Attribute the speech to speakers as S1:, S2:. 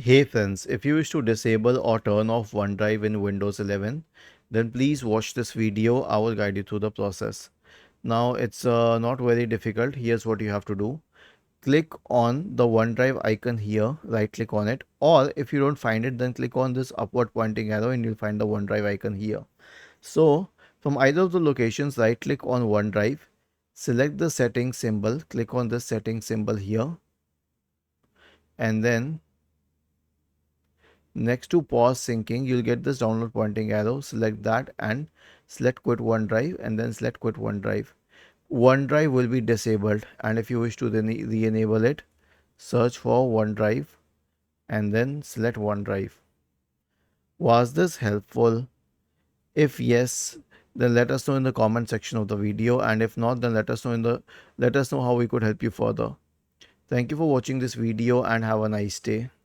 S1: Hey friends, if you wish to disable or turn off OneDrive in Windows 11, then please watch this video. I will guide you through the process. Now it's not very difficult. Here's what you have to do. Click on the OneDrive icon here, right click on it, or if you don't find it, then click on this upward pointing arrow and you'll find the OneDrive icon here. So from either of the locations, right click on OneDrive, select the settings symbol, click on this settings symbol here, and then next to pause syncing, you'll get this download pointing arrow. Select that and select quit OneDrive and then select quit OneDrive. OneDrive will be disabled, and if you wish to re-enable it, search for OneDrive and then select OneDrive. Was this helpful? If yes, then let us know in the comment section of the video, and if not, then let us know how we could help you further. Thank you for watching this video and have a nice day.